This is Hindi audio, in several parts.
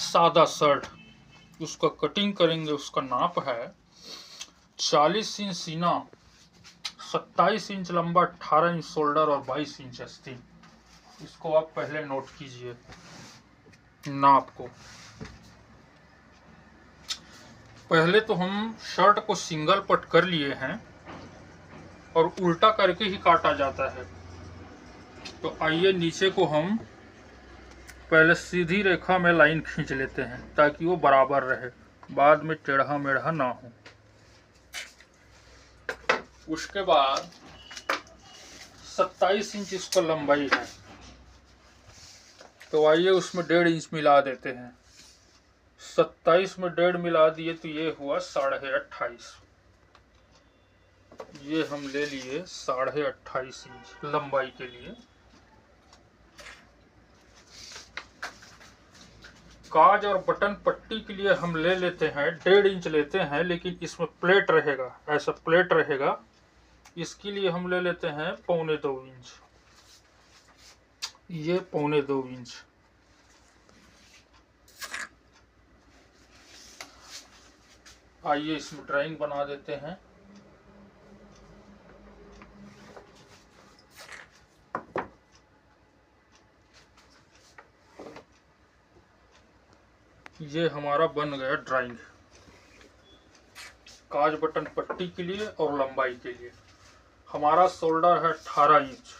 सादा शर्ट, उसका कटिंग करेंगे। उसका नाप है 40 इंच सीना, 27 इंच लंबा, 18 इंच शोल्डर और 22 इंच आस्तीन। इसको आप पहले नोट कीजिए नाप को। पहले तो हम शर्ट को सिंगल पट कर लिए हैं और उल्टा करके ही काटा जाता है। तो आइए नीचे को हम पहले सीधी रेखा में लाइन खींच लेते हैं ताकि वो बराबर रहे, बाद में टेढ़ा मेढ़ा ना हो। उसके बाद 27 इंच इसका लंबाई है, तो आइए उसमें 1.5 इंच मिला देते हैं। 27 में 1.5 मिला दिए तो ये हुआ 28.5। ये हम ले लिए 28.5 इंच लंबाई के लिए। काज और बटन पट्टी के लिए हम ले लेते हैं 1.5 इंच लेते हैं, लेकिन इसमें प्लेट रहेगा, ऐसा प्लेट रहेगा। इसके लिए हम ले लेते हैं 1.25 इंच। ये 1.25 इंच। आइए इसमें ड्राइंग बना देते हैं। ये हमारा बन गया ड्राइंग काज बटन पट्टी के लिए और लंबाई के लिए। हमारा शोल्डर है 18 इंच,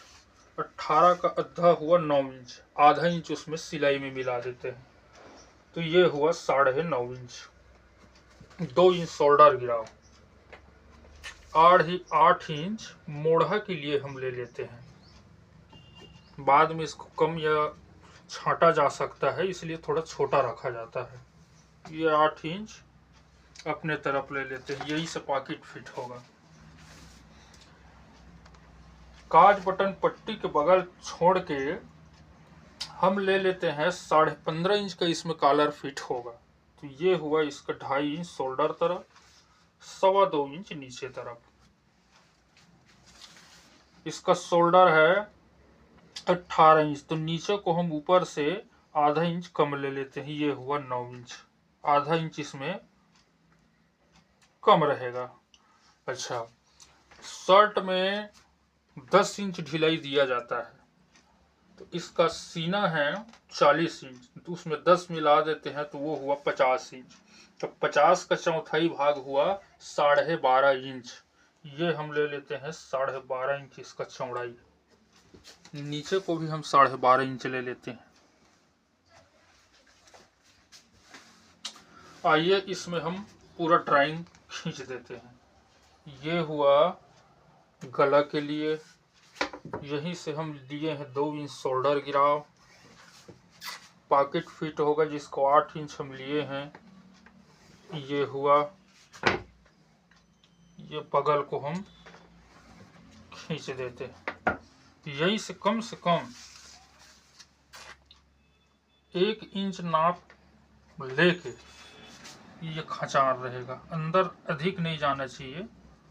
18 का आधा हुआ 9 इंच, आधा इंच उसमें सिलाई में मिला देते हैं, तो ये हुआ 9.5 इंच। 2 इंच शोल्डर गिराओ। 8 इंच मोढ़ा के लिए हम ले लेते हैं। बाद में इसको कम या छांटा जा सकता है, इसलिए थोड़ा छोटा रखा जाता है। ये 8 इंच अपने तरफ ले लेते हैं, यही से पॉकेट फिट होगा। काज बटन पट्टी के बगल छोड़ के हम ले लेते हैं 15.5 इंच का, इसमें कॉलर फिट होगा। तो ये हुआ इसका 2.5 इंच शोल्डर तरफ, 2.25 इंच नीचे तरफ। इसका शोल्डर है 18 इंच, तो नीचे को हम ऊपर से आधा इंच कम ले लेते हैं। ये हुआ 9 इंच, आधा इंच इसमें कम रहेगा। अच्छा, शर्ट में 10 इंच ढिलाई दिया जाता है, तो इसका सीना है 40 इंच, तो उसमें 10 मिला देते हैं तो वो हुआ 50 इंच। तो 50 का चौथाई भाग हुआ 12.5 इंच। ये हम ले लेते हैं 12.5 इंच इसका चौड़ाई। नीचे को भी हम 12.5 इंच ले लेते हैं। आइए इसमें हम पूरा ड्राइंग खींच देते हैं। ये हुआ गला के लिए, यहीं से हम लिए हैं 2 इंच शोल्डर गिराव। पॉकेट फिट होगा जिसको 8 इंच हम लिए हैं। ये हुआ, ये बगल को हम खींच देते हैं। यहीं से कम 1 इंच नाप लेके ये खचार रहेगा, अंदर अधिक नहीं जाना चाहिए।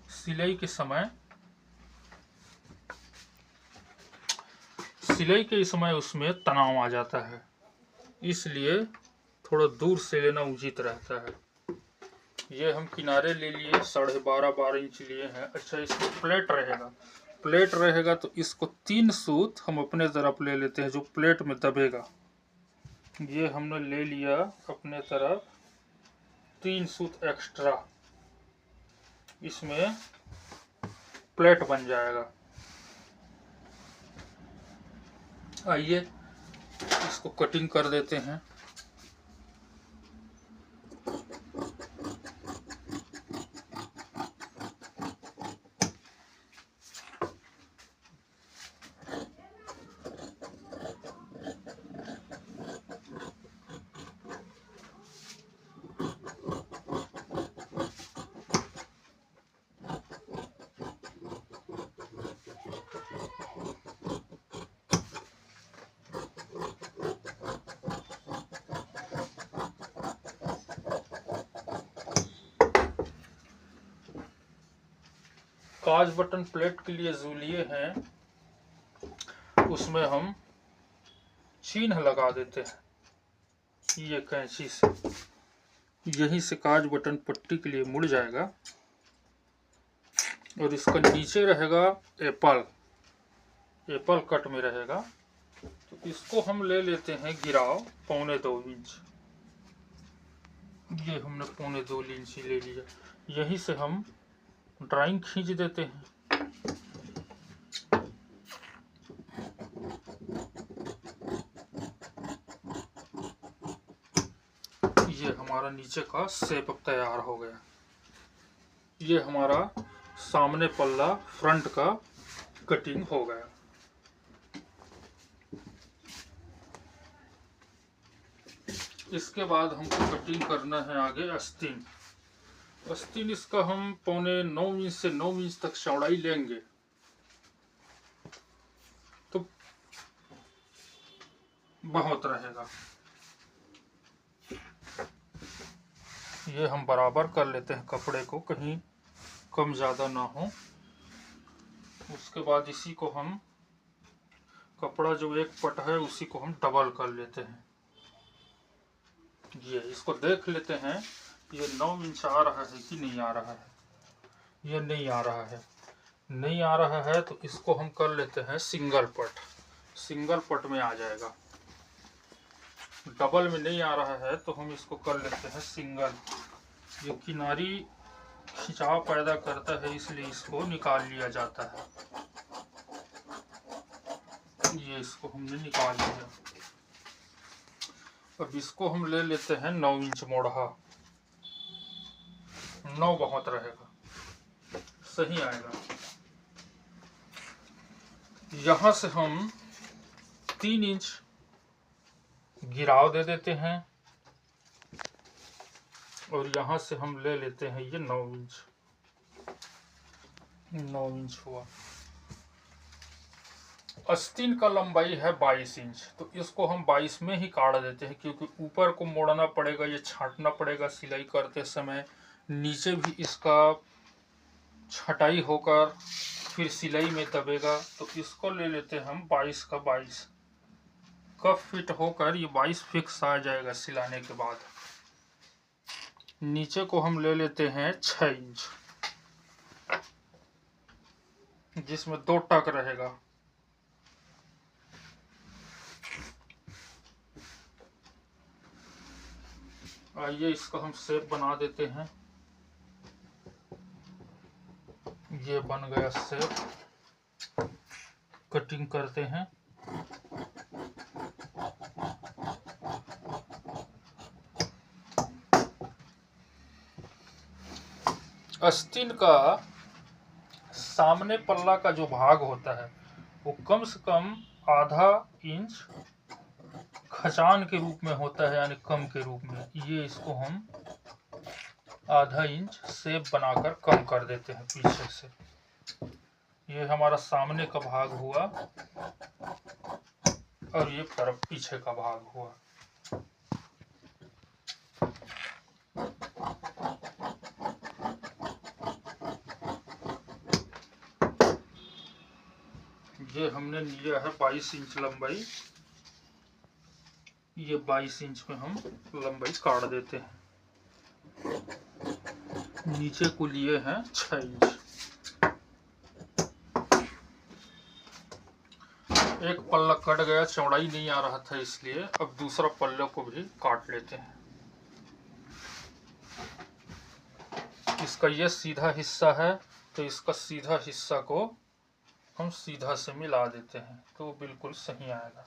सिलाई के समय उसमें तनाव आ जाता है, इसलिए थोड़ा दूर से लेना उचित रहता है। ये हम किनारे ले लिए 12.5 इंच लिए हैं। अच्छा, इसमें प्लेट रहेगा तो इसको 3 सूत हम अपने तरफ ले लेते हैं जो प्लेट में दबेगा। ये हमने ले लिया अपने तरफ 3 सूत एक्स्ट्रा, इसमें प्लेट बन जाएगा। आइए इसको कटिंग कर देते हैं। काज बटन प्लेट के लिए जो लिए हैं उसमें हम चिन्ह लगा देते हैं। ये कैंची से यहीं से काज बटन पट्टी के लिए मुड़ जाएगा और इसका नीचे रहेगा एप्पल कट में रहेगा। तो इसको हम ले लेते हैं गिराव 1.25 इंच। ये हमने 1.25 इंच ही ले लिया। यहीं से हम ड्राइंग खींच देते हैं। ये हमारा नीचे का शेप तैयार हो गया। ये हमारा सामने पल्ला फ्रंट का कटिंग हो गया। इसके बाद हमको कटिंग करना है आगे आस्तीन। आस्तीन इसका हम 8.25 इंच से 9 इंच तक चौड़ाई लेंगे। तो बहुत रहेगा। ये हम बराबर कर लेते हैं कपड़े को, कहीं कम ज़्यादा ना हो। उसके बाद इसी को हम कपड़ा जो एक पट है उसी को हम डबल कर लेते हैं। ये इसको देख लेते हैं ये 9 इंच आ रहा है कि नहीं आ रहा है। ये नहीं आ रहा है। नहीं आ रहा है तो इसको हम कर लेते हैं सिंगल पट। सिंगल पट में आ जाएगा। डबल में नहीं आ रहा है तो हम इसको कर लेते हैं सिंगल। ये किनारी खिंचाव पैदा करता है इसलिए इसको निकाल लिया जाता है। ये इसको हमने निकाल लिया। अब इसको हम ले लेते हैं 9 इंच मोढ़ा। 9 बहुत रहेगा, सही आएगा। यहां से हम 3 इंच गिराव दे देते हैं और यहां से हम ले लेते हैं ये 9 इंच। 9 इंच हुआ। आस्तीन का लंबाई है 22 इंच, तो इसको हम 22 में ही काट देते हैं क्योंकि ऊपर को मोड़ना पड़ेगा, ये छांटना पड़ेगा सिलाई करते समय। नीचे भी इसका छटाई होकर फिर सिलाई में दबेगा। तो इसको ले लेते हैं हम 22 का 22। कब फिट होकर ये 22 फिक्स आ जाएगा सिलाने के बाद। नीचे को हम ले लेते हैं 6 इंच, जिसमें 2 टक रहेगा। आइए इसका हम शेप बना देते हैं। ये बन गया शेप। कटिंग करते हैं। आस्तीन का सामने पल्ला का जो भाग होता है वो कम से कम आधा इंच खचान के रूप में होता है, यानी कम के रूप में। ये इसको हम आधा इंच शेप बनाकर कम कर देते हैं पीछे से। ये हमारा सामने का भाग हुआ और ये तरफ पीछे का भाग हुआ। ये हमने लिया है 22 इंच लंबाई। ये 22 इंच में हम लंबाई काट देते हैं। नीचे को लिए हैं 6 इंच। एक पल्ला कट गया, चौड़ाई नहीं आ रहा था इसलिए। अब दूसरा पल्ले को भी काट लेते हैं। इसका ये सीधा हिस्सा है तो इसका सीधा हिस्सा को हम सीधा से मिला देते हैं तो बिल्कुल सही आएगा।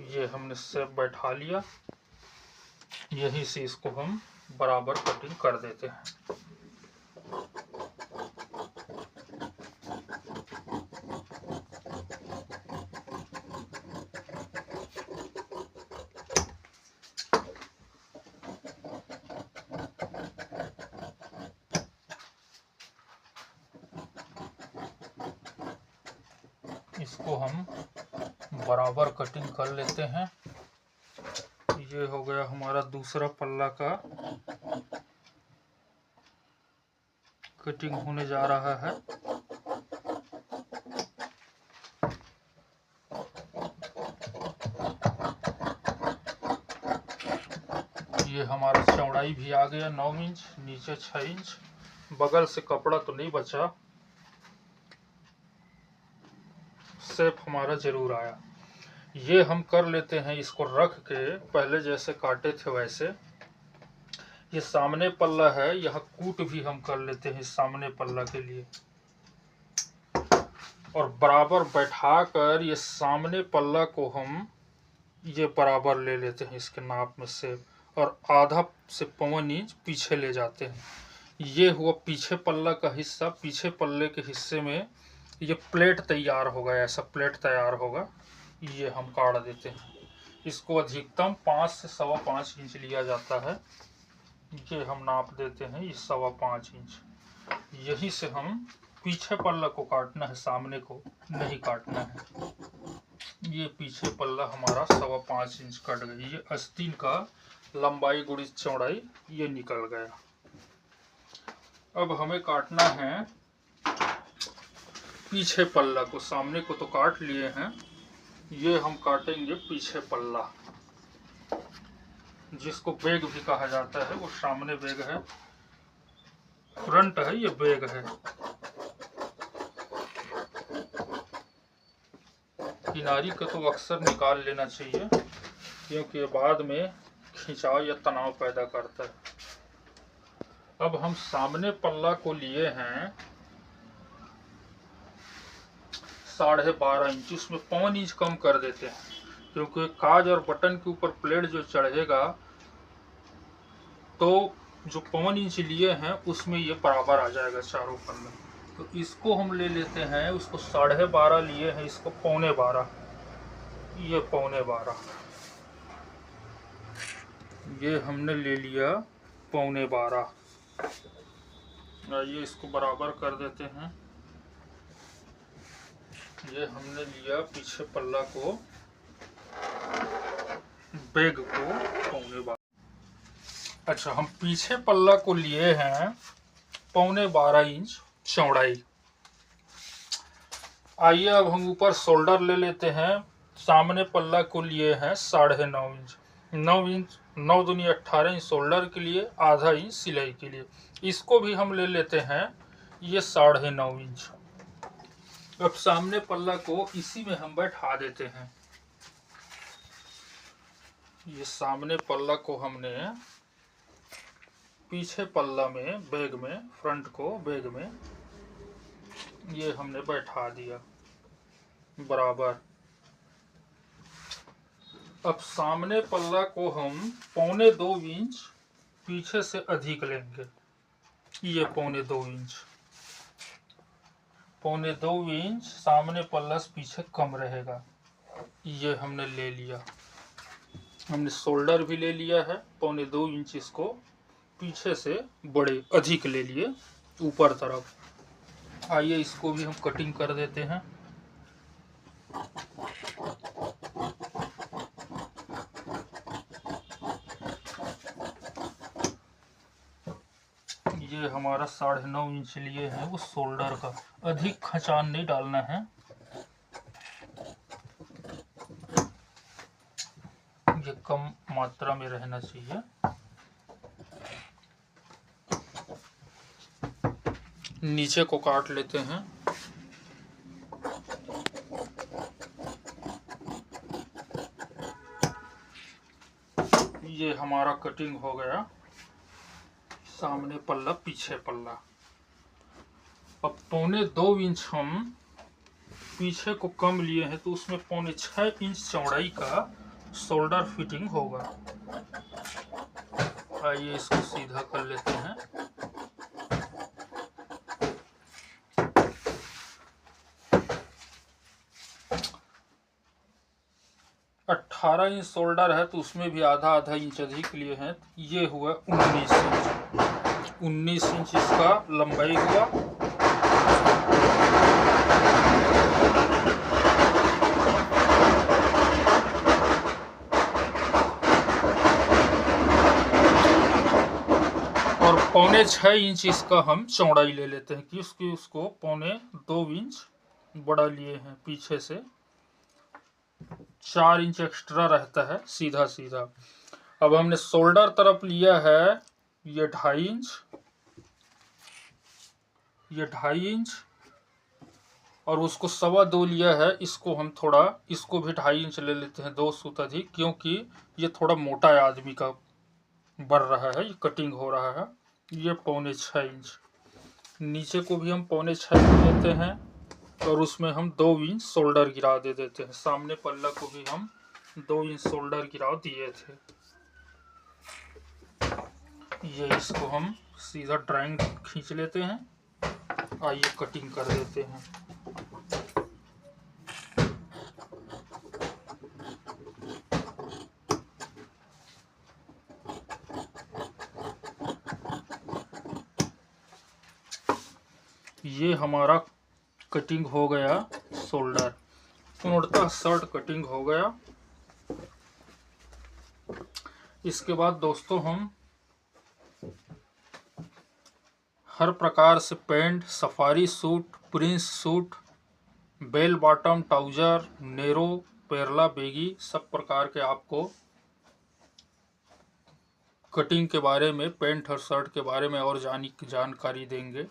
ये हमने शेप बैठा लिया। यहीं से इसको हम बराबर कटिंग कर देते हैं। इसको हम बराबर कटिंग कर लेते हैं। ये हो गया हमारा दूसरा पल्ला का कटिंग होने जा रहा है। ये हमारा चौड़ाई भी आ गया 9 इंच, नीचे 6 इंच, बगल से कपड़ा तो नहीं बचा, शेप हमारा जरूर आया। ये हम कर लेते हैं, इसको रख के पहले जैसे काटे थे वैसे। ये सामने पल्ला है, यहाँ कूट भी हम कर लेते हैं सामने पल्ला के लिए, और बराबर बैठा कर ये सामने पल्ला को हम ये बराबर ले लेते हैं इसके नाप में से, और आधा से पौन इंच पीछे ले जाते हैं। ये हुआ पीछे पल्ला का हिस्सा। पीछे पल्ले के हिस्से में ये प्लेट तैयार होगा, ऐसा प्लेट तैयार होगा, ये हम काट देते हैं। इसको अधिकतम 5 से 5.25 इंच लिया जाता है। ये हम नाप देते हैं, ये 5.25 इंच। यही से हम पीछे पल्ला को काटना है, सामने को नहीं काटना है। ये पीछे पल्ला हमारा 5.25 इंच कट गई। ये आस्तीन का लंबाई गुणी चौड़ाई ये निकल गया। अब हमें काटना है पीछे पल्ला को। सामने को तो काट लिए हैं, ये हम काटेंगे पीछे पल्ला, जिसको बैग भी कहा जाता है। वो सामने बैग है, फ्रंट है, ये बैग है। किनारी का तो अक्सर निकाल लेना चाहिए, क्योंकि बाद में खिंचाव या तनाव पैदा करता है। अब हम सामने पल्ला को लिए हैं 12.5 इंच, उसमें 1.25 इंच कम कर देते हैं, क्योंकि काज और बटन के ऊपर प्लेट जो चढ़ेगा तो जो 1.25 इंच लिए हैं उसमें ये बराबर आ जाएगा चारों पल्ले। तो इसको हम ले लेते हैं, उसको 12.5 लिए हैं, इसको 12.25, ये 12.25, ये हमने ले लिया 12.25। ये इसको बराबर कर देते हैं। ये हमने लिया पीछे पल्ला को, बैग को 12.25। अच्छा, हम पीछे पल्ला को लिए हैं 12.25 इंच चौड़ाई। आइए अब हम ऊपर शोल्डर ले लेते हैं। सामने पल्ला को लिए हैं 9.5 इंच। 9 इंच 9 दूनी 18 इंच शोल्डर के लिए, आधा इंच सिलाई के लिए। इसको भी हम ले लेते हैं ये 9.5 इंच। अब सामने पल्ला को इसी में हम बैठा देते हैं। ये सामने पल्ला को हमने पीछे पल्ला में, बैग में, फ्रंट को बैग में ये हमने बैठा दिया बराबर। अब सामने पल्ला को हम 1.25 इंच पीछे से अधिक लेंगे। ये 1.25 इंच, 1.25 इंच सामने पल्ला से पीछे कम रहेगा। ये हमने ले लिया। हमने शोल्डर भी ले लिया है 1.25 इंच, इसको पीछे से बड़े अधिक ले लिए ऊपर तरफ। आइए इसको भी हम कटिंग कर देते हैं। ये हमारा 9.5 इंच लिए है वो शोल्डर का। अधिक खचान नहीं डालना है, ये कम मात्रा में रहना चाहिए। नीचे को काट लेते हैं। ये हमारा कटिंग हो गया, सामने पल्ला पीछे पल्ला। अब 2.25 इंच हम पीछे को कम लिए हैं, तो उसमें 6.25 इंच चौड़ाई का शोल्डर फिटिंग होगा। आइए इसको सीधा कर लेते हैं। 18 इंच शोल्डर है, तो उसमें भी आधा इंच अधिक लिए हैं। ये हुआ 19 इंच। 19 इंच इसका लंबाई हुआ। और 6.25 इंच इसका हम चौड़ाई ले लेते हैं, कि उसको 2.25 इंच बड़ा लिए हैं। पीछे से 4 इंच एक्स्ट्रा रहता है सीधा सीधा। अब हमने शोल्डर तरफ लिया है ये 2.5 इंच, ये 2.5 इंच, और उसको 2.25 लिया है। इसको हम थोड़ा, इसको भी 2.5 इंच ले लेते हैं, 2 सूत अधिक, क्योंकि ये थोड़ा मोटा है, आदमी का बढ़ रहा है, ये कटिंग हो रहा है। ये 6.25 इंच, नीचे को भी हम 6.25 लेते हैं, और उसमें हम 2 इंच शोल्डर गिरा दे देते हैं। सामने पल्ला को भी हम 2 इंच शोल्डर गिरा दिए थे। ये इसको हम सीधा ड्राइंग खींच लेते हैं। आइए कटिंग कर देते हैं। ये हमारा कटिंग हो गया शोल्डर, पूर्णतः शर्ट कटिंग हो गया। इसके बाद दोस्तों हम हर प्रकार से pant, safari suit, prince suit, bell bottom, trouser, narrow, पेरला, बेगी, सब प्रकार के आपको कटिंग के बारे में, पैंट और शर्ट के बारे में और जानकारी देंगे।